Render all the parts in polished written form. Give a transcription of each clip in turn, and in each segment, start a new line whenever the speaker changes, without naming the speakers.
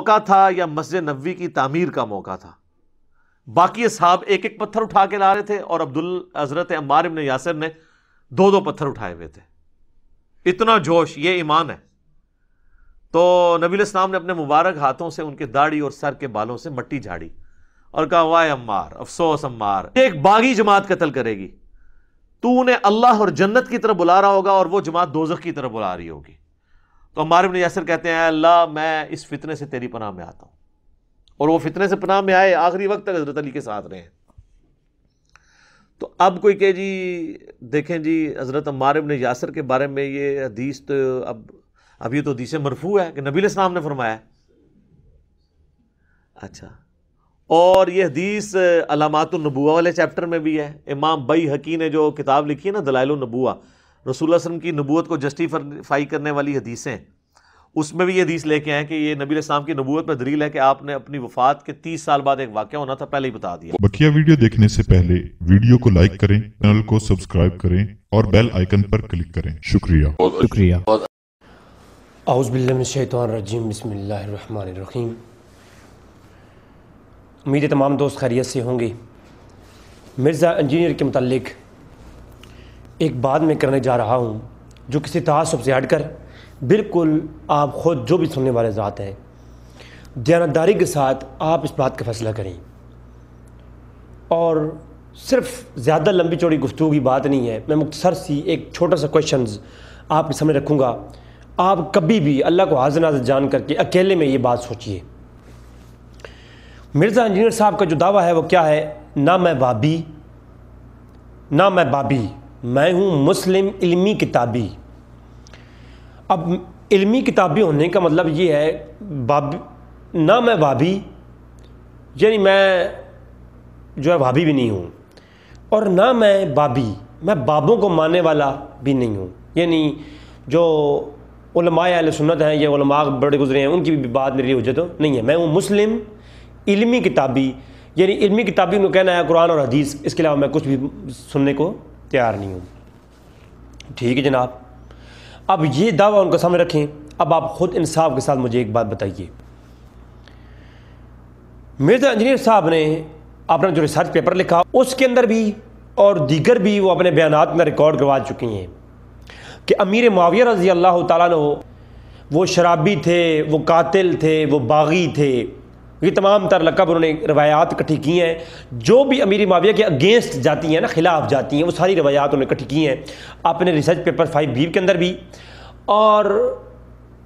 موقع تھا یا مسجد نبوی کی تعمیر کا موقع تھا؟ باقی اصحاب ایک ایک پتھر اٹھا کے لا رہے تھے اور حضرت عمار بن یاسر نے دو دو پتھر اٹھائے ہوئے تھے. اتنا جوش، یہ ایمان ہے. تو نبی علیہ السلام نے اپنے مبارک ہاتھوں سے ان کے داڑھی اور سر کے بالوں سے مٹی جھاڑی اور کہا وائے عمار، افسوس عمار، ایک باغی جماعت قتل کرے گی، تو انہیں اللہ اور جنت کی طرف بلا رہا ہوگا اور وہ جماعت دوزخ کی طرف بلا رہی ہوگی. تو عمار بن یاسر کہتے ہیں اے اللہ میں اس فتنے سے تیری پناہ میں آتا ہوں. اور وہ فتنے سے پناہ میں آئے، آخری وقت تک حضرت علی کے ساتھ رہے ہیں. تو اب کوئی کہ جی دیکھیں جی حضرت عمار بن یاسر کے بارے میں یہ حدیث تو اب یہ تو حدیث مرفوع ہے کہ نبی علیہ السلام نے فرمایا ہے. اچھا، اور یہ حدیث علامات النبوہ والے چیپٹر میں بھی ہے. امام بیہقی نے جو کتاب لکھی ہے نا دلائل النبوہ، رسول اللہ صلی اللہ علیہ وسلم کی نبوت کو جسٹیفائی کرنے والی حدیثیں، اس میں بھی یہ حدیث لے کے آئے کہ یہ نبی علیہ السلام کی نبوت پر دلیل ہے کہ آپ نے اپنی وفات کے 30 سال بعد ایک واقعہ ہونا تھا، پہلے ہی بتا دیا.
بقیہ ویڈیو دیکھنے سے پہلے ویڈیو کو لائک کریں، چینل کو سبسکرائب کریں اور بیل آئیکن پر کلک کریں. شکریہ.
اعوذ باللہ من الشیطان الرجیم، بسم اللہ الرحمن الرحیم. امید ہے تمام دوست خیریت سے ہوں گے. مرزا انجینئر کے متعلق ایک بات میں کرنے جا رہا ہوں جو کسی تعصب سے ہٹ کر بالکل آپ خود جو بھی سننے والے ذات ہیں دیانتداری کے ساتھ آپ اس بات کا فیصلہ کریں. اور صرف زیادہ لمبی چوڑی گفتگو کی بات نہیں ہے، میں مختصر سی ایک چھوٹا سا کویشچنز آپ کے سامنے رکھوں گا. آپ کبھی بھی اللہ کو حاضر ناظر جان کر کے اکیلے میں یہ بات سوچئے. مرزا انجینئر صاحب کا جو دعویٰ ہے وہ کیا ہے؟ نہ میں بابی، نہ میں بابی، میں ہوں مسلم علمی کتابی. اب علمی کتابی ہونے کا مطلب یہ ہے نہ میں بابی یعنی میں جو ہے بھابی بھی نہیں ہوں، اور نہ میں بابی، میں بابوں کو ماننے والا بھی نہیں ہوں. یعنی جو علماء اہل سنت ہیں یا علماء بڑے گزرے ہیں ان کی بھی بات میری حجت نہیں ہے. میں ہوں مسلم علمی کتابی، یعنی علمی کتابی انہوں کہنا ہے قرآن اور حدیث، اس کے علاوہ میں کچھ بھی سننے کو تیار نہیں ہوں. ٹھیک ہے جناب، اب یہ دعویٰ ان کا سامنے رکھیں. اب آپ خود انصاف کے ساتھ مجھے ایک بات بتائیے. مرزا انجینئر صاحب نے اپنا جو ریسرچ پیپر لکھا اس کے اندر بھی اور دیگر بھی وہ اپنے بیانات میں ریکارڈ کروا چکی ہیں کہ امیر معاویہ رضی اللہ تعالیٰ عنہ وہ شرابی تھے، وہ قاتل تھے، وہ باغی تھے. یہ تمام تر لقب انہوں نے روایات اکٹھی کی ہیں جو بھی امیر معاویہ کے اگینسٹ جاتی ہیں نا، خلاف جاتی ہیں، وہ ساری روایات انہوں نے اکٹھی کی ہیں اپنے ریسرچ پیپر 5B کے اندر بھی، اور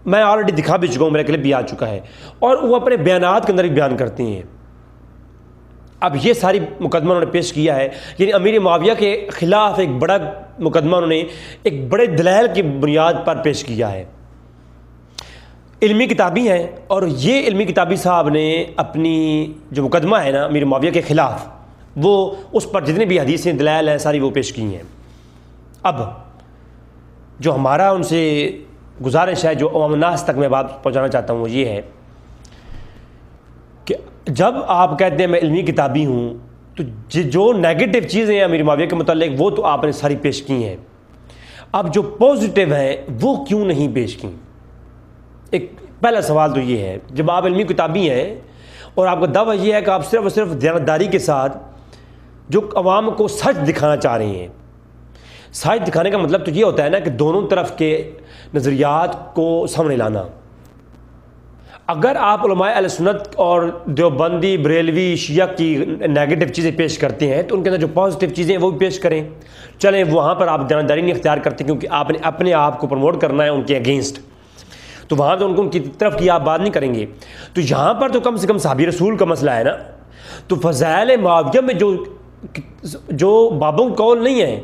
میں آلریڈی دکھا بھی چکا ہوں، میرے کلپ بھی آ چکا ہے، اور وہ اپنے بیانات کے اندر بھی بیان کرتے ہیں. اب یہ ساری مقدمہ انہوں نے پیش کیا ہے، یعنی امیر معاویہ کے خلاف ایک بڑا مقدمہ انہوں نے ایک بڑے دلائل کی بنیاد پر پیش کیا ہے. علمی کتابی ہیں، اور یہ علمی کتابی صاحب نے اپنی جو مقدمہ ہے نا امیر معاویہ کے خلاف، وہ اس پر جتنے بھی حدیثیں دلائل ہیں ساری وہ پیش کی ہیں. اب جو ہمارا ان سے گزارش ہے، جو عوام الناس تک میں بات پہنچانا چاہتا ہوں، وہ یہ ہے کہ جب آپ کہتے ہیں میں علمی کتابی ہوں تو جو نیگیٹو چیزیں ہیں امیر معاویہ کے متعلق وہ تو آپ نے ساری پیش کی ہیں. اب جو پازیٹیو ہیں وہ کیوں نہیں پیش کی؟ ایک پہلا سوال تو یہ ہے، جب آپ علمی کتابی ہیں اور آپ کا دعویٰ یہ ہے کہ آپ صرف اور صرف دیانتداری کے ساتھ جو عوام کو سچ دکھانا چاہ رہے ہیں، سچ دکھانے کا مطلب تو یہ ہوتا ہے نا کہ دونوں طرف کے نظریات کو سامنے لانا. اگر آپ علماء اہل سنت اور دیوبندی، بریلوی، شیعہ کی نیگیٹو چیزیں پیش کرتے ہیں تو ان کے اندر جو پازیٹیو چیزیں ہیں وہ بھی پیش کریں. چلیں وہاں پر آپ دیانتداری نہیں اختیار کرتے کیونکہ آپ نے اپنے آپ کو پروموٹ کرنا ہے ان کے اگینسٹ، تو وہاں تو ان کی طرف کی آپ بات نہیں کریں گے. تو یہاں پر تو کم سے کم صحابی رسول کا مسئلہ ہے نا. تو فضائل معاویہ میں جو بابوں کا قول نہیں ہے،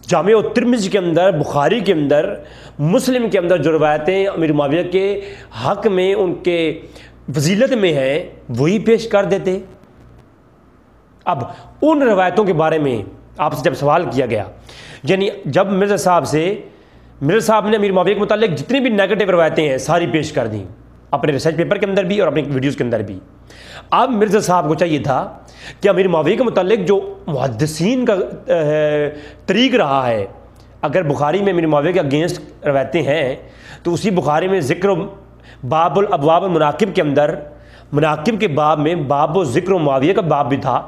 جامع ترمذی کے اندر، بخاری کے اندر، مسلم کے اندر جو روایتیں امیر معاویہ کے حق میں ان کے فضیلت میں ہیں وہی پیش کر دیتے. اب ان روایتوں کے بارے میں آپ سے جب سوال کیا گیا، یعنی جب مرزا صاحب نے امیر معاویہ کے متعلق جتنی بھی نیگیٹو روایتیں ہیں ساری پیش کر دیں اپنے ریسرچ پیپر کے اندر بھی اور اپنی ویڈیوز کے اندر بھی. اب مرزا صاحب کو چاہیے تھا کہ امیر معاویہ کے متعلق جو محدثین کا طریق رہا ہے، اگر بخاری میں امیر معاویہ کے اگینسٹ روایتیں ہیں تو اسی بخاری میں ذکر باب الابواب المناقب کے اندر مناقب کے باب میں باب و ذکر و معاویہ کا باب بھی تھا،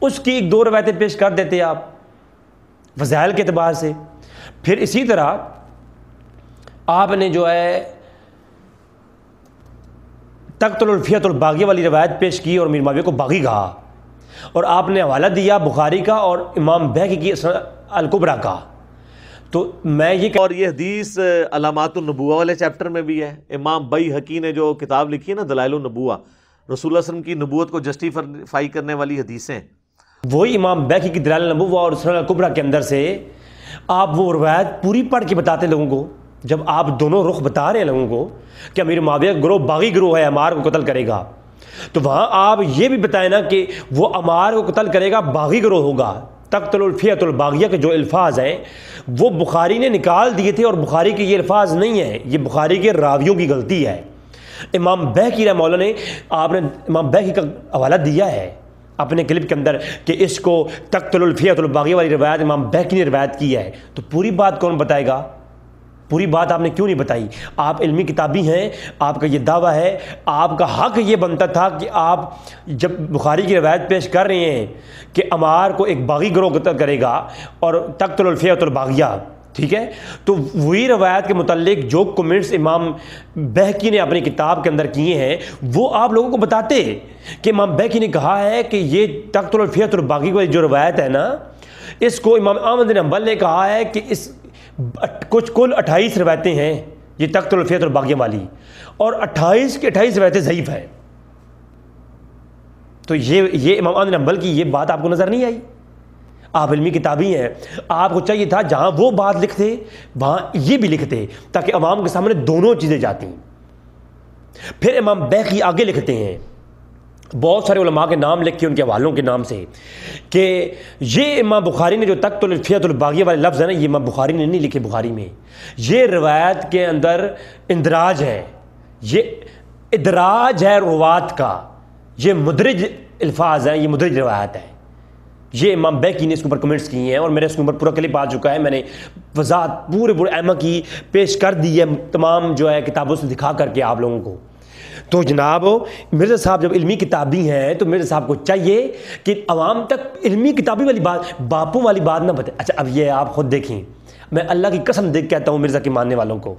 اس کی 1-2 روایتیں پیش کر دیتے آپ فضائل کے اعتبار سے. پھر اسی طرح آپ نے جو ہے تقتل الفیۃ الباغیہ والی روایت پیش کی اور امیر معاویہ کو باغی کہا، اور آپ نے حوالہ دیا بخاری کا اور امام بہقی کی الکبریٰ کا. تو میں یہ
اور یہ حدیث علامات النبوہ والے چیپٹر میں بھی ہے. امام بیہقی نے جو کتاب لکھی ہے نا دلائل النبوہ، رسول اللہ صلی اللہ علیہ وسلم کی نبوت کو جسٹیفائی کرنے والی حدیثیں،
وہی امام بہقی کی دلائل النبوہ اور سنن الکبریٰ کے اندر سے آپ وہ روایت پوری پڑھ کے بتاتے لوگوں کو. جب آپ دونوں رخ بتا رہے ہیں لوگوں کو کہ امیر معاویہ گروہ باغی گروہ ہے، عمار کو قتل کرے گا، تو وہاں آپ یہ بھی بتائیں نا کہ وہ عمار کو قتل کرے گا، باغی گروہ ہوگا. تقتل الفیۃ الباغیہ کے جو الفاظ ہیں وہ بخاری نے نکال دیے تھے، اور بخاری کے یہ الفاظ نہیں ہیں، یہ بخاری کے راویوں کی غلطی ہے. امام بہقی رحمہ اللہ نے آپ نے امام بہقی کا حوالہ دیا ہے اپنے کلپ کے اندر کہ اس کو تقتل الفیۃ الباغیہ والی روایت امام بہقی نے روایت کی ہے. تو پوری بات کون بتائے گا؟ پوری بات آپ نے کیوں نہیں بتائی؟ آپ علمی کتابی ہیں، آپ کا یہ دعویٰ ہے، آپ کا حق یہ بنتا تھا کہ آپ جب بخاری کی روایت پیش کر رہے ہیں کہ عمار کو ایک باغی گروہ قتل کرے گا اور تقتل الفیۃ الباغیہ، ٹھیک ہے، تو وہی روایت کے متعلق جو کمنٹس امام بہقی نے اپنی کتاب کے اندر کیے ہیں وہ آپ لوگوں کو بتاتے کہ امام بہقی نے کہا ہے کہ یہ تقتل الفیۃ الباغیہ والی جو روایت ہے نا، اس کو امام احمد بن حنبل نے کہا ہے کہ اس کچھ کل 28 روایتیں ہیں یہ تقتل الفیۃ الباغیہ والی، اور 28 کی 28 روایتیں ضعیف ہیں. تو یہ امام احمد بن حنبل کی یہ بات آپ کو نظر نہیں آئی؟ آپ علمی کتابی ہیں، آپ کو چاہیے تھا جہاں وہ بات لکھتے وہاں یہ بھی لکھتے تاکہ عوام کے سامنے دونوں چیزیں جاتی. پھر امام بہقی آگے لکھتے ہیں بہت سارے علماء کے نام لکھ کے ان کے حوالوں کے نام سے کہ یہ امام بخاری نے جو تقتل الفیۃ الباغیہ والے لفظ ہے نا، یہ امام بخاری نے نہیں لکھے، بخاری میں یہ روایت کے اندر اندراج ہے، یہ ادراج ہے روات کا، یہ مدرج الفاظ ہیں، یہ مدرج روایت ہے. یہ امام بہقی نے اس کے اوپر کمنٹس کیے ہیں اور میرے اس کے اوپر پورا کلپ آ چکا ہے، میں نے وضاحت پورے ائمہ کی پیش کر دی ہے تمام جو ہے کتابوں سے دکھا کر کے آپ لوگوں کو. تو جناب مرزا صاحب جب علمی کتابی ہیں تو مرزا صاحب کو چاہیے کہ عوام تک علمی کتابی والی بات، باپوں والی بات نہ بتائیں. اچھا اب یہ آپ خود دیکھیں، میں اللہ کی قسم دیکھ کہتا ہوں مرزا کے ماننے والوں کو،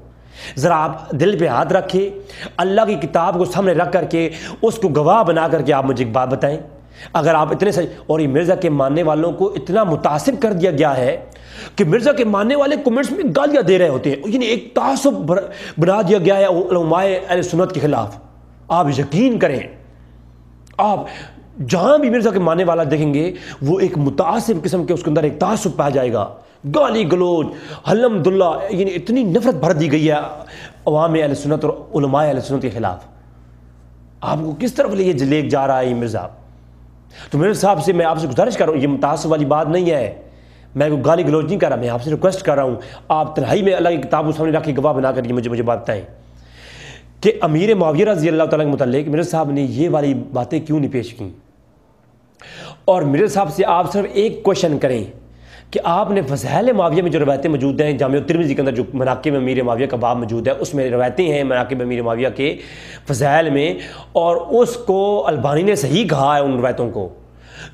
ذرا آپ دل پہ ہاتھ رکھیں، اللہ کی کتاب کو سامنے رکھ کر کے اس کو گواہ بنا کر کے آپ مجھے ایک بات بتائیں. اگر آپ اتنے سے، اور یہ مرزا کے ماننے والوں کو اتنا متاثر کر دیا گیا ہے کہ مرزا کے ماننے والے کمنٹس میں گالیاں دے رہے ہوتے ہیں، یعنی ایک تعصب بنا دیا گیا ہے علماء اہل سنت کے خلاف. آپ یقین کریں، آپ جہاں بھی مرزا کے ماننے والا دیکھیں گے وہ ایک متعصب قسم کے اس کے اندر ایک تعصب پایا جائے گا، گالی گلوچ، الحمدللہ، یعنی اتنی نفرت بھر دی گئی ہے عوام اہل سنت اور علماء اہل سنت کے خلاف. آپ کو کس طرف لے جا رہا ہے یہ مرزا؟ تو میرے صاحب سے میں آپ سے گزارش کر رہا ہوں، یہ متعصب والی بات نہیں ہے، میں کوئی گالی گلوچ نہیں کر رہا، میں آپ سے ریکویسٹ کر رہا ہوں آپ تنہائی میں اللہ کی کتاب کو سامنے رکھ کے گواہ بنا کر مجھے بات بتائیں کہ امیر معاویہ رضی اللہ تعالیٰ کے متعلق میرے صاحب نے یہ والی باتیں کیوں نہیں پیش کی. اور میرے صاحب سے آپ صرف ایک کوشچن کریں کہ آپ نے فضائل معاویہ میں جو روایتیں موجود ہیں، جامع ترمذی کے اندر جو مناقب امیر معاویہ کا باب موجود ہے اس میں روایتیں ہیں مناقب امیر معاویہ کے فضائل میں، اور اس کو البانی نے صحیح کہا ہے ان روایتوں کو.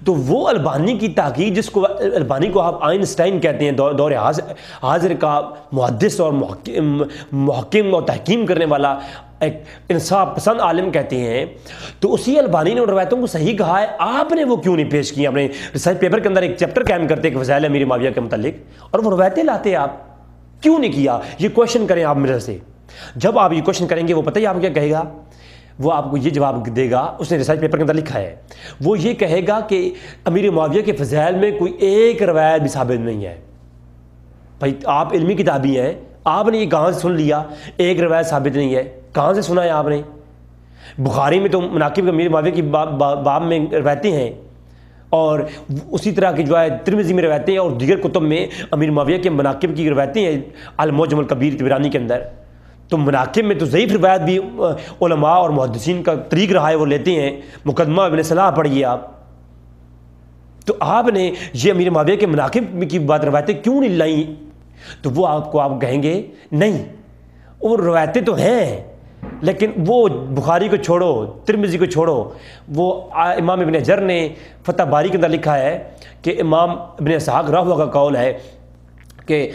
تو وہ البانی کی تحقیق، جس کو البانی کو آپ آئنسٹائن کہتے ہیں، دور حاضر کا محدث اور محکم اور تحکیم کرنے والا ایک انصاف پسند عالم کہتے ہیں، تو اسی البانی نے ان روایتوں کو صحیح کہا ہے. آپ نے وہ کیوں نہیں پیش کی؟ اپنے ریسرچ پیپر کے اندر ایک چیپٹر قائم کرتے کہ فضائل امیر معاویہ کے متعلق، اور وہ روایتیں لاتے آپ کیوں نہیں کیا؟ یہ کوشچن کریں آپ میرے سے. جب آپ یہ کوشچن کریں گے وہ پتہ ہی آپ کیا کہے گا، وہ آپ کو یہ جواب دے گا، اس نے ریسرچ پیپر کے اندر لکھا ہے، وہ یہ کہے گا کہ امیر معاویہ کے فضائل میں کوئی ایک روایت بھی ثابت نہیں ہے. بھائی آپ علمی کتابی ہیں، آپ نے یہ کہاں سے سن لیا ایک روایت ثابت نہیں ہے؟ کہاں سے سنا ہے آپ نے؟ بخاری میں تو مناقب امیر معاویہ کی باب میں روایتیں ہیں، اور اسی طرح کی جو ہے ترمذی میں روایتیں ہیں، اور دیگر کتب میں امیر معاویہ کے مناقب کی روایتیں ہیں، المعجم الکبیر طبرانی کے اندر. تو مناقب میں تو ضعیف روایت بھی علماء اور محدثین کا طریق رہا ہے، وہ لیتے ہیں. مقدمہ ابن صلاح پڑھیے آپ. تو آپ نے یہ امیر معاویہ کے مناقب کی بات روایتیں کیوں نہیں لائیں؟ تو وہ آپ کہیں گے نہیں، وہ روایتیں تو ہیں لیکن وہ بخاری کو چھوڑو، ترمذی کو چھوڑو، وہ امام ابن حجر نے فتح باری کے اندر لکھا ہے کہ امام ابن اسحاق رحمہ کا قول ہے کہ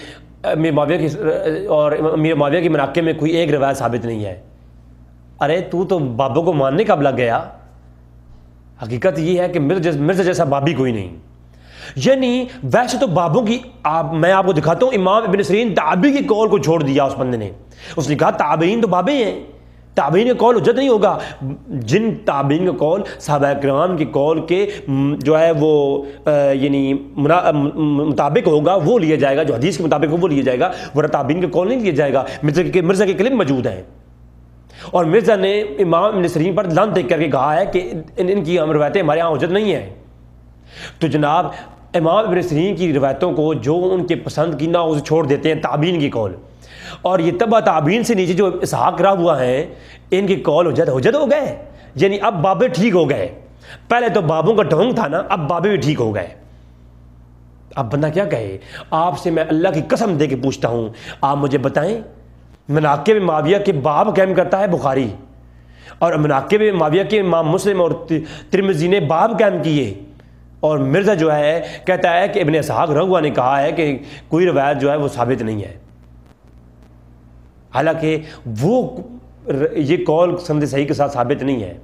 امیر معاویہ کی اور امیر معاویہ کی مناقب میں کوئی ایک روایت ثابت نہیں ہے۔ ارے تو بابوں کو ماننے کب لگ گیا؟ حقیقت یہ ہے کہ مرزا جیسا بابی کوئی نہیں۔ یعنی ویسے تو بابوں کی میں آپ کو دکھاتا ہوں، امام ابن سیرین تابعی کے قول کو چھوڑ دیا اس بندے نے، اس نے کہا تابعین تو بابے ہیں، تابعین کا قول حجت نہیں ہوگا۔ جن تابعین کا قول صحابہ کرام کے قول کے جو ہے وہ یعنی مطابق ہوگا وہ لیا جائے گا، جو حدیث کے مطابق ہو وہ لیا جائے گا، ورنہ تابعین کا قول نہیں لیا جائے گا۔ مرزا کے کلم موجود ہیں، اور مرزا نے امام ابن سیرین پر لعنت دیکھ کر کے کہا ہے کہ ان کی ہم روایتیں ہمارے یہاں حجت نہیں ہیں۔ تو جناب امام ابن سیرین کی روایتوں کو جو ان کے پسند کی نہ اسے چھوڑ دیتے ہیں تابعین کی قول، اور یہ تبع تابعین سے نیچے جو اسحاق راہ ہوا ہیں ان کے قول حجت ہو گئے۔ یعنی اب بابے ٹھیک ہو گئے، پہلے تو بابوں کا ڈھونگ تھا نا، اب بابے بھی ٹھیک ہو گئے۔ اب بندہ کیا کہے؟ آپ سے میں اللہ کی قسم دے کے پوچھتا ہوں، آپ مجھے بتائیں مناقب معاویہ کے باب قائم کرتا ہے بخاری، اور مناقب معاویہ کے امام مسلم اور ترمذی نے باب قائم کیے، اور مرزا جو ہے کہتا ہے کہ ابن اسحاق رحمہ نے کہا ہے کہ کوئی روایت جو ہے وہ ثابت نہیں ہے، حالانکہ وہ یہ قول سند صحیح کے ساتھ ثابت نہیں ہے۔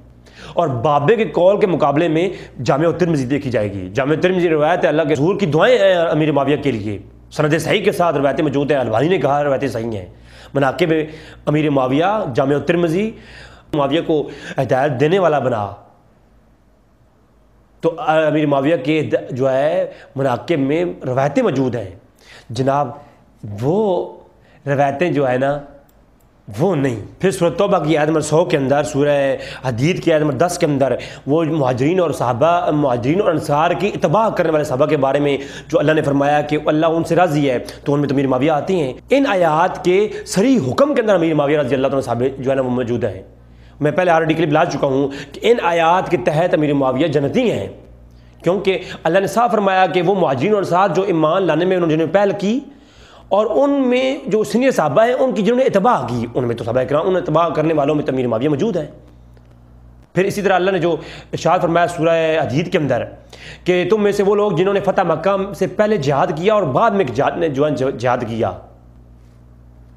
اور بابے کے قول کے مقابلے میں جامع ترمذی دیکھی جائے گی۔ جامع ترمذی روایت ہے اللہ کے رسول کی دعائیں ہیں امیر معاویہ کے لیے، سند صحیح کے ساتھ روایتیں موجود ہیں، البانی نے کہا روایتیں صحیح ہیں۔ مناقب امیر معاویہ جامع ترمذی معاویہ کو ہدایت دینے والا بنا، تو امیر معاویہ کے جو ہے مناقب میں روایتیں موجود ہیں جناب، وہ روایتیں جو ہے نا وہ نہیں۔ پھر سورۃ توبہ کی آیت نمبر 100 کے اندر، سورہ حدید کی آیت نمبر 10 کے اندر وہ مہاجرین اور انصار کی اتباع کرنے والے صحابہ کے بارے میں جو اللہ نے فرمایا کہ اللہ ان سے راضی ہے، تو ان میں تو امیر معاویہ آتی ہیں۔ ان آیات کے صریح حکم کے اندر امیر معاویہ رضی اللہ عنہ صحابہ جو ہے نا وہ موجود ہیں۔ میں پہلے آلریڈی کلپ لا چکا ہوں کہ ان آیات کے تحت امیر معاویہ جنتی ہیں، کیونکہ اللہ نے صاف فرمایا کہ وہ مہاجرین اور انصار جو ایمان لانے میں انہوں نے پہل کی، اور ان میں جو سینئر صحابہ ہیں ان کی جنہوں نے اتباع کی، ان میں تو صحابہ کرام ان اتباع کرنے والوں میں امیر معاویہ موجود ہیں۔ پھر اسی طرح اللہ نے جو ارشاد فرمایا سورہ حدید کے اندر کہ تم میں سے وہ لوگ جنہوں نے فتح مکہ سے پہلے جہاد کیا اور بعد میں جہاد کیا،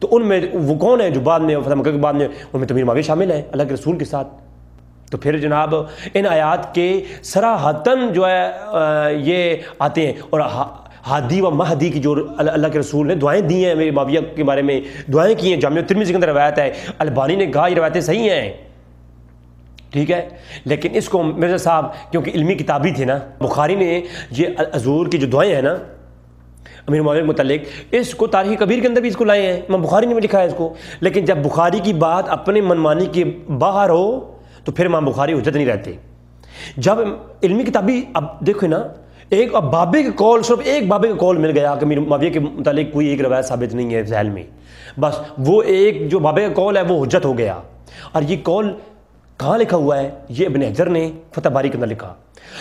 تو ان میں وہ کون ہیں جو بعد میں فتح مکہ کے بعد میں، ان میں امیر معاویہ شامل ہیں اللہ کے رسول کے ساتھ۔ تو پھر جناب ان آیات کے صراحتاً جو ہے یہ آتے ہیں، اور ہادی و مہدی کی جو اللہ کے رسول نے دعائیں دی ہیں امیر معاویہ کے بارے میں، دعائیں کی ہیں، جامع ترمذی کے اندر روایت ہے، البانی نے کہا یہ روایتیں صحیح ہیں، ٹھیک ہے۔ لیکن اس کو مرزا صاحب کیونکہ علمی کتابی تھے نا، بخاری نے یہ حضور کی جو دعائیں ہیں نا امیر معاویہ کے متعلق، اس کو تاریخ کبیر کے اندر بھی اس کو لائے ہیں، امام بخاری نے بھی لکھا ہے اس کو، لیکن جب بخاری کی بات اپنے منمانی کے باہر ہو تو پھر امام بخاری حجت نہیں رہتے۔ جب علمی کتابی اب دیکھو نا، ایک اب بابے کے قول، صرف ایک بابے کا قول مل گیا کہ امیر معاویہ کے متعلق کوئی ایک روایت ثابت نہیں ہے ذیل میں، بس وہ ایک جو بابے کا قول ہے وہ حجت ہو گیا۔ اور یہ قول کہاں لکھا ہوا ہے؟ یہ ابن حجر نے فتح باری کے اندر لکھا۔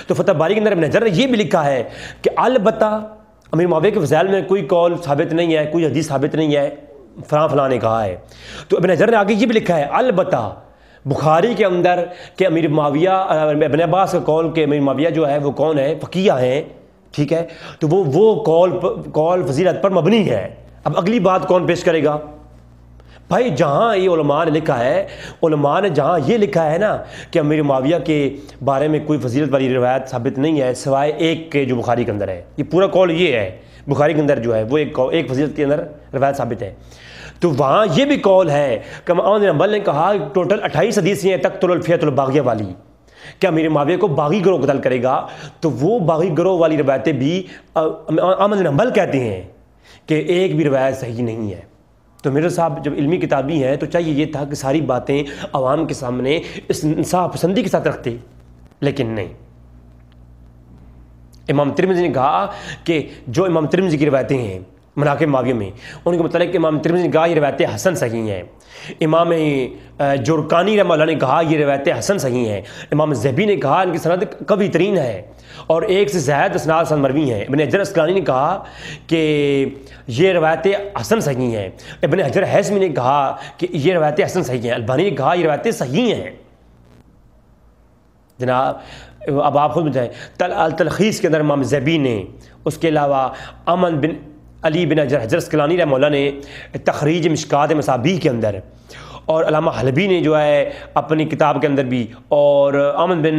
تو فتح باری کے اندر ابن حجر نے یہ بھی لکھا ہے کہ البتہ امیر معاویہ کے فضائل میں کوئی قول ثابت نہیں ہے، کوئی حدیث ثابت نہیں ہے، فلاں نے کہا ہے۔ تو ابن حجر نے آگے یہ بھی لکھا ہے البتہ بخاری کے اندر کہ امیر معاویہ، ابن عباس کا قول کہ امیر معاویہ جو ہے وہ کون ہے؟ فقیہ ہیں، ٹھیک ہے، تو وہ قول فضیلت پر مبنی ہے۔ اب اگلی بات کون پیش کرے گا؟ بھائی جہاں یہ علماء نے لکھا ہے، علماء نے جہاں یہ لکھا ہے نا کہ امیر معاویہ کے بارے میں کوئی فضیلت والی روایت ثابت نہیں ہے سوائے ایک کے جو بخاری کے اندر ہے، یہ پورا قول یہ ہے بخاری کے اندر جو ہے وہ ایک فضیلت کے اندر روایت ثابت ہے، تو وہاں یہ بھی قول ہے کہ احمد بن حنبل نے کہا ٹوٹل 28 حدیثیں ہیں تقتل الفیۃ الباغیہ والی، کہ امیر معاویہ کو باغی گروہ قتل کرے گا، تو وہ باغی گروہ والی روایتیں بھی احمد بن حنبل کہتے ہیں کہ ایک بھی روایت صحیح نہیں ہے۔ تو مرزا صاحب جب علمی کتابی ہیں تو چاہیے یہ تھا کہ ساری باتیں عوام کے سامنے اس انصاف پسندی کے ساتھ رکھتے، لیکن نہیں۔ امام ترمذی نے کہا کہ جو امام ترمذی کی روایتیں ہیں مناقب معاویہ میں، ان کے متعلق امام ترمذی نے کہا یہ روایتیں حسن صحیح ہیں، امام جرکانی رحمہ اللہ نے کہا یہ روایتیں حسن صحیح ہیں، امام ذہبی نے کہا ان کی سند قوی ترین ہے اور ایک سے زائد اسناد حسن مروی ہیں، ابن حجر اسقلانی نے کہا کہ یہ روایتیں حسن صحیح ہیں، ابن حجر ہیثمی نے کہا کہ یہ روایتیں حسن صحیح ہیں، البانی نے کہا یہ روایتیں صحیح ہیں۔ جناب اب آپ خود بتائیں، التلخیص کے اندر امام ذہبی نے، اس کے علاوہ امن بن علی بن حجر اسقلانی رحمہ اللہ نے تخریج مشکات مصابیح کے اندر، اور علامہ حلبی نے جو ہے اپنی کتاب کے اندر بھی، اور امن بن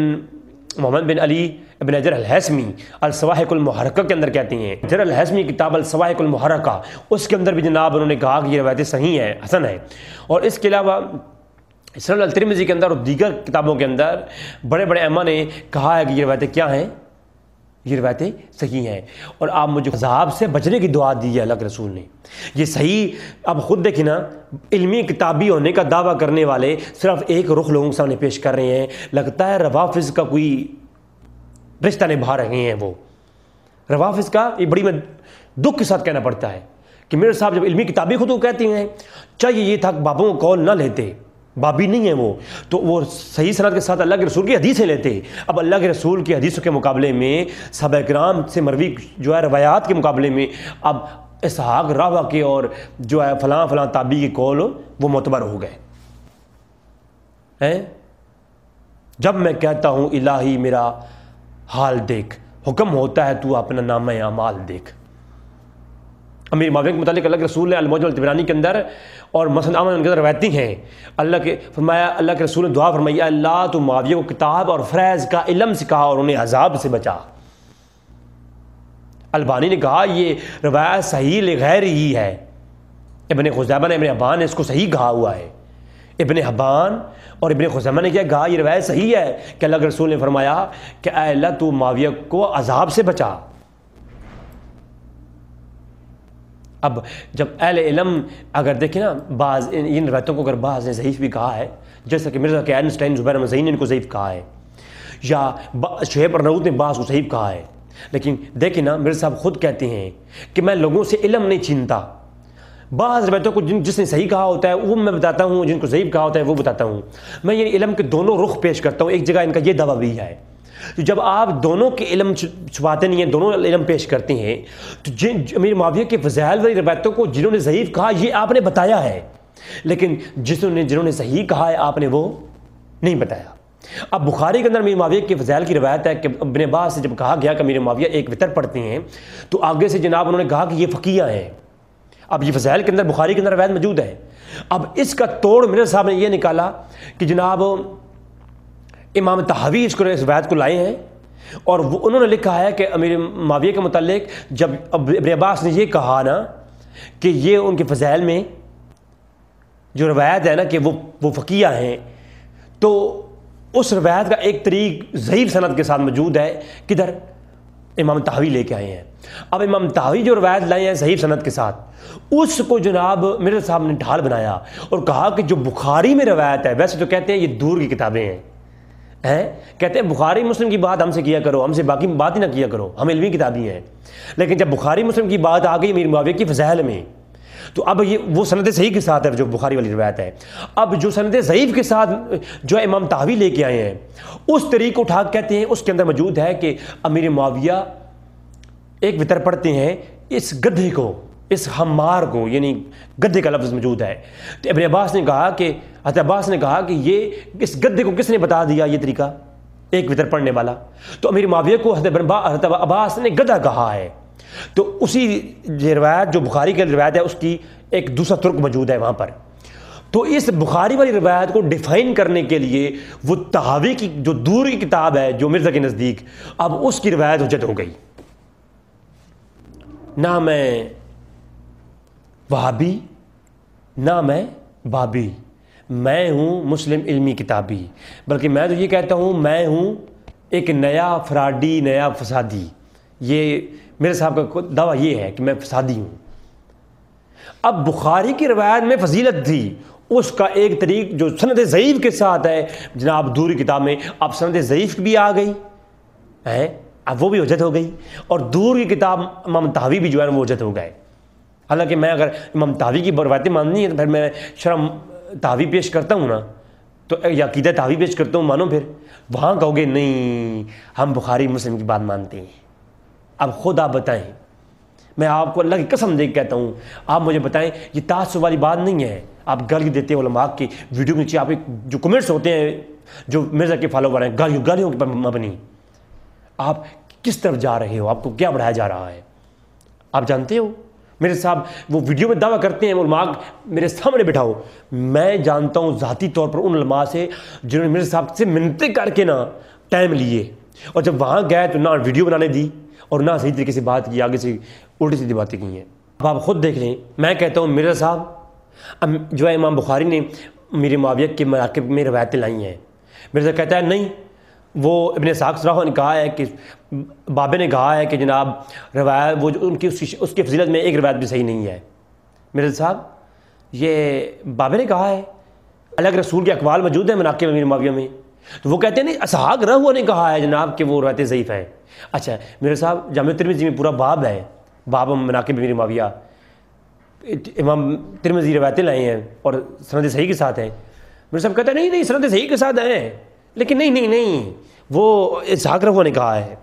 محمد بن علی ابن حجر الہیثمی الصواحق المحرکہ کے اندر کہتے ہیں، حجر الہیثمی کتاب الصواحق المحرکہ اس کے اندر بھی جناب انہوں نے کہا کہ یہ روایتیں صحیح ہیں، حسن ہیں۔ اور اس کے علاوہ سنن الترمذی کے اندر اور دیگر کتابوں کے اندر بڑے بڑے ائمہ نے کہا ہے کہ یہ روایتیں کیا ہیں، یہ روایتیں صحیح ہیں۔ اور آپ مجھے عذاب سے بچنے کی دعا دی ہے اللہ کے رسول نے، یہ صحیح۔ اب خود دیکھیں نا، علمی کتابی ہونے کا دعویٰ کرنے والے صرف ایک رخ لوگوں کے سامنے پیش کر رہے ہیں، لگتا ہے روافظ کا کوئی رشتہ نبھا رہے ہیں۔ وہ روافظ کا یہ بڑی میں دکھ کے ساتھ کہنا پڑتا ہے کہ میرے صاحب جب علمی کتابی خود وہ کہتے ہیں، چاہیے یہ تھا کہ بابوں کو قول نہ لیتے، بابی نہیں ہیں وہ، تو وہ صحیح سند کے ساتھ اللہ کے رسول کی حدیثیں لیتے۔ اب اللہ کے رسول کی حدیثوں کے مقابلے میں صحابہ کرام سے مروی جو ہے روایات کے مقابلے میں اب اسحاق راہوی کے اور جو ہے فلاں فلاں تابعی کے قول وہ معتبر ہو گئے ہیں۔ جب میں کہتا ہوں الہی میرا حال دیکھ، حکم ہوتا ہے تو اپنا نامہ اعمال دیکھ۔ امیر معاویہ کے متعلق اللہ کے رسول نے المعجم الطبرانی کے اندر اور مسند احمد کے اندر روایتی ہیں، اللہ کے فرمایا، اللہ کے رسول نے دعا فرمائی، اللہ تو معاویہ کو کتاب اور فیض کا علم سکھا اور انہیں عذاب سے بچا۔ البانی نے کہا یہ روایت صحیح لغیر ہی ہے، ابن خزیمہ نے ابن حبان نے اس کو صحیح کہا ہوا ہے، ابن حبان اور ابن خزیمہ نے کیا کہا، یہ روایت صحیح ہے کہ اللہ کے رسول نے فرمایا کہ اے اللہ تو معاویہ کو عذاب سے بچا۔ اب جب اہل علم اگر دیکھیں نا، بعض ان روایتوں کو اگر بعض نے ضعیف بھی کہا ہے، جیسا کہ مرزا آئنسٹائن زبیر احمد ذہین نے ان کو ضعیف کہا ہے، یا شعیب ارناؤوط نے بعض کو ضعیف کہا ہے، لیکن دیکھیں نا مرزا صاحب خود کہتے ہیں کہ میں لوگوں سے علم نہیں چھینتا، بعض روایتوں کو جس نے صحیح کہا ہوتا ہے وہ میں بتاتا ہوں، جن کو ضعیف کہا ہوتا ہے وہ بتاتا ہوں، میں یہ علم کے دونوں رخ پیش کرتا ہوں۔ ایک جگہ ان کا یہ دعویٰ بھی ہے، تو جب آپ دونوں کے علم چھپاتے نہیں ہیں، دونوں علم پیش کرتے ہیں، تو امیر معاویہ کے فضائل والی روایتوں کو جنہوں نے ضعیف کہا یہ آپ نے بتایا ہے، لیکن جنہوں نے صحیح کہا ہے آپ نے وہ نہیں بتایا۔ اب بخاری کے اندر امیر معاویہ کے فضائل کی روایت ہے کہ ابن عباس سے جب کہا گیا کہ امیر معاویہ ایک وتر پڑھتے ہیں، تو آگے سے جناب انہوں نے کہا کہ یہ فقیہ ہیں۔ اب یہ فضائل کے اندر بخاری کے اندر روایت موجود ہے۔ اب اس کا توڑ میرے صاحب نے یہ نکالا کہ جناب امام طحاوی اس روایت کو لائے ہیں، اور وہ انہوں نے لکھا ہے کہ امیر معاویہ کے متعلق جب ابن عباس نے یہ کہا نا کہ یہ ان کے فضائل میں جو روایت ہے نا کہ وہ فقیہ ہیں، تو اس روایت کا ایک طریق ضعیف سند کے ساتھ موجود ہے، کدھر امام طحاوی لے کے آئے ہیں۔ اب امام طحاوی جو روایت لائے ہیں ضعیف سند کے ساتھ، اس کو جناب میرے صاحب نے ڈھال بنایا اور کہا کہ جو بخاری میں روایت ہے، ویسے تو کہتے ہیں یہ دور کی کتابیں ہیں، کہتے ہیں بخاری مسلم کی بات ہم سے کیا کرو، ہم سے باقی بات ہی نہ کیا کرو، ہم علمی کتابی ہیں، لیکن جب بخاری مسلم کی بات آ گئی امیر معاویہ کی فضائل میں، تو اب یہ وہ سند صحیح کے ساتھ ہے جو بخاری والی روایت ہے۔ اب جو سند ضعیف کے ساتھ جو امام طحاوی لے کے آئے ہیں، اس طریق کو اٹھا کہتے ہیں اس کے اندر موجود ہے کہ امیر معاویہ ایک وتر پڑھتے ہیں، اس گدھے کو، اس ہمار کو، یعنی گدھے کا لفظ موجود ہے، تو ابن عباس نے کہا کہ حضرت عباس نے کہا کہ یہ اس گدھے کو کس نے بتا دیا یہ طریقہ ایک وتر پڑھنے والا؟ تو امیر معاویہ کو حضرت عباس نے گدھا کہا ہے۔ تو اسی روایت جو بخاری کی روایت ہے اس کی ایک دوسرا ترک موجود ہے وہاں پر۔ تو اس بخاری والی روایت کو ڈیفائن کرنے کے لیے وہ طحاوی کی جو دور کی کتاب ہے جو مرزا کے نزدیک، اب اس کی روایت حجت ہو گئی۔ نہ میں وہابی نہ میں بابی، میں ہوں مسلم علمی کتابی، بلکہ میں تو یہ کہتا ہوں میں ہوں ایک نیا فراڈی، نیا فسادی۔ یہ میرے صاحب کا دعویٰ یہ ہے کہ میں فسادی ہوں۔ اب بخاری کی روایت میں فضیلت تھی، اس کا ایک طریق جو سند ضعیف کے ساتھ ہے جناب دوری کتاب میں، اب سند ضعیف بھی آ گئی ہے، اب وہ بھی حجت ہو گئی، اور دور کی کتاب امام طحاوی بھی جو ہے وہ حجت ہو گئے۔ حالانکہ میں اگر امام طحاوی کی روایتیں ماننی ہے تو پھر میں شرح طحاوی پیش کرتا ہوں نا، تو یا عقیدہ طحاوی پیش کرتا ہوں، مانو پھر وہاں کہو گے نہیں ہم بخاری مسلم کی بات مانتے ہیں۔ اب خود آپ بتائیں، میں آپ کو اللہ کی قسم دے کے کہتا ہوں، آپ مجھے بتائیں یہ تعصب والی بات نہیں ہے۔ آپ گالی دیتے ہیں علماء کی ویڈیو کے نیچے، آپ جو کمنٹس ہوتے ہیں جو مرزا کے فالوور ہیں، گالیوں کے مبنی، آپ کس طرف جا رہے ہو؟ آپ کو کیا بڑھایا جا رہا ہے؟ آپ جانتے ہو میرے صاحب وہ ویڈیو میں دعویٰ کرتے ہیں علماء میرے سامنے بٹھاؤ، میں جانتا ہوں ذاتی طور پر ان علماء سے جنہوں نے میرے صاحب سے منتیں کر کے نا ٹائم لیے، اور جب وہاں گئے تو نہ ویڈیو بنانے دی اور نہ صحیح طریقے سے بات کی، آگے سے الٹی سیدھی باتیں کی ہیں۔ اب آپ خود دیکھ لیں، میں کہتا ہوں مرزا صاحب جو ہے امام بخاری نے امیر معاویہ کے مناقب میں روایتیں لائی ہیں، مرزا کہتا ہے نہیں، وہ ابن اسحاق صراحہ نے کہا ہے کہ بابے نے کہا ہے کہ جناب روایت وہ جو ان کی اس کی فضیلت میں ایک روایت بھی صحیح نہیں ہے۔ مرزا صاحب یہ بابے نے کہا ہے، الگ رسول کے اقوال موجود ہیں مناقب امیر معاویہ میں، تو وہ کہتے ہیں نہیں اسحاق رہو نے کہا ہے جناب کہ وہ روایتیں ضعیف ہیں۔ اچھا مرزا صاحب جامع ترمذی میں پورا باب ہے، باب مناقب امیر معاویہ، امام ترمذی روایتیں لائے ہیں اور سند صحیح کے ساتھ ہیں۔ مرزا صاحب کہتے ہیں نہیں سند صحیح کے ساتھ ہیں، لیکن نہیں وہ اسحاق رہو نے کہا ہے،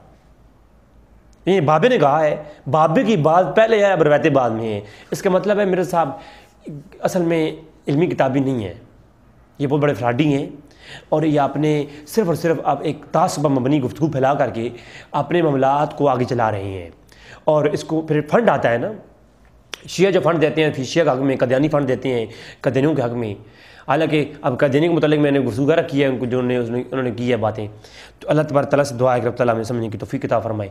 یہ بابے نے کہا ہے، بابے کی بات پہلے ہے اب روایتیں بعد میں ہیں۔ اس کا مطلب ہے مرزا صاحب اصل میں علمی کتابی نہیں ہے، یہ بہت بڑے فراڈی ہیں، اور یہ آپ نے صرف اور صرف آپ ایک تعصب مبنی گفتگو پھیلا کر کے اپنے معاملات کو آگے چلا رہے ہیں، اور اس کو پھر فنڈ آتا ہے نا، شیعہ جو فنڈ دیتے ہیں پھر شیعہ کے حق میں قادیانی فنڈ دیتے ہیں قادیانیوں کے حق میں، حالانکہ اب قادیانی کے متعلق میں نے گفتگو کی ہے ان کو جو انہوں نے کی ہے باتیں، تو اللہ تبارک تعالیٰ سے دعا ہے کہ رب تعالیٰ ہمیں سمجھنے کی توفیق عطا فرمائے۔